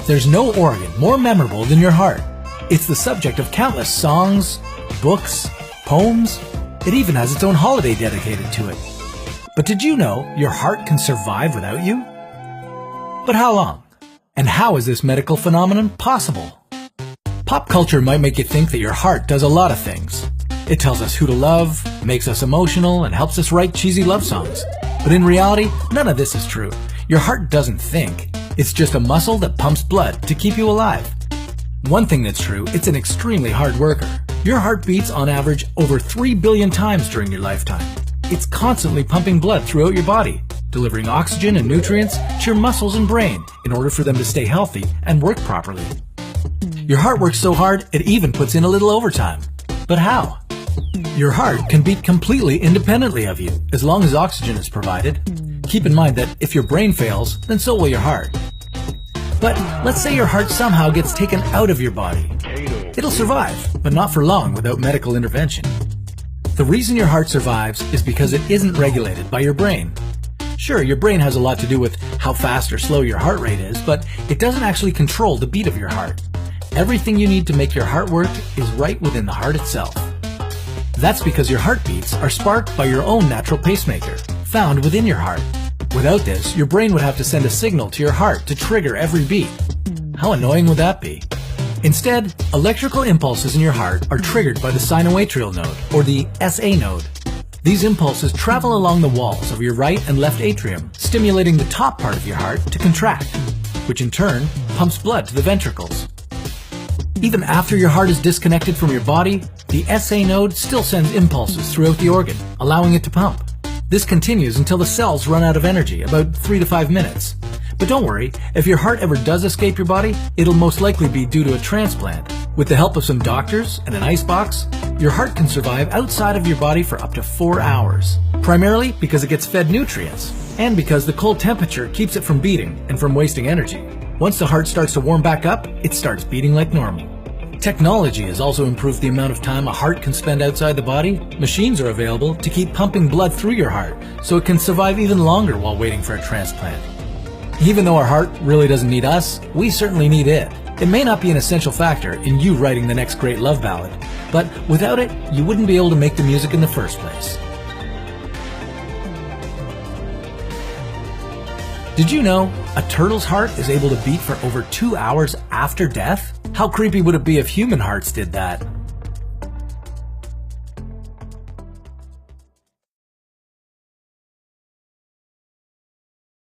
There's no organ more memorable than your heart. It's the subject of countless songs, books, poems. It even has its own holiday dedicated to it. But did you know your heart can survive without you? But how long? And how is this medical phenomenon possible? Pop culture might make you think that your heart does a lot of things. It tells us who to love, makes us emotional, and helps us write cheesy love songs. But in reality, none of this is true. Your heart doesn't think. It's just a muscle that pumps blood to keep you alive. One thing that's true, it's an extremely hard worker. Your heart beats on average over 3 billion times during your lifetime. It's constantly pumping blood throughout your body, delivering oxygen and nutrients to your muscles and brain in order for them to stay healthy and work properly. Your heart works so hard, it even puts in a little overtime. But how? Your heart can beat completely independently of you, as long as oxygen is provided. Keep in mind that if your brain fails, then so will your heart. But let's say your heart somehow gets taken out of your body. It'll survive, but not for long without medical intervention. The reason your heart survives is because it isn't regulated by your brain. Sure, your brain has a lot to do with how fast or slow your heart rate is, but it doesn't actually control the beat of your heart. Everything you need to make your heart work is right within the heart itself. That's because your heartbeats are sparked by your own natural pacemaker, found within your heart. Without this, your brain would have to send a signal to your heart to trigger every beat. How annoying would that be? Instead, electrical impulses in your heart are triggered by the sinoatrial node, or the SA node. These impulses travel along the walls of your right and left atrium, stimulating the top part of your heart to contract, which in turn pumps blood to the ventricles. Even after your heart is disconnected from your body, the SA node still sends impulses throughout the organ, allowing it to pump. This continues until the cells run out of energy, about 3 to 5 minutes. But don't worry, if your heart ever does escape your body, it'll most likely be due to a transplant. With the help of some doctors and an icebox, your heart can survive outside of your body for up to 4 hours. Primarily because it gets fed nutrients, and because the cold temperature keeps it from beating and from wasting energy. Once the heart starts to warm back up, it starts beating like normal. Technology has also improved the amount of time a heart can spend outside the body. Machines are available to keep pumping blood through your heart, so it can survive even longer while waiting for a transplant. Even though our heart really doesn't need us, we certainly need it. It may not be an essential factor in you writing the next great love ballad, but without it, you wouldn't be able to make the music in the first place. Did you know a turtle's heart is able to beat for over 2 hours after death? How creepy would it be if human hearts did that?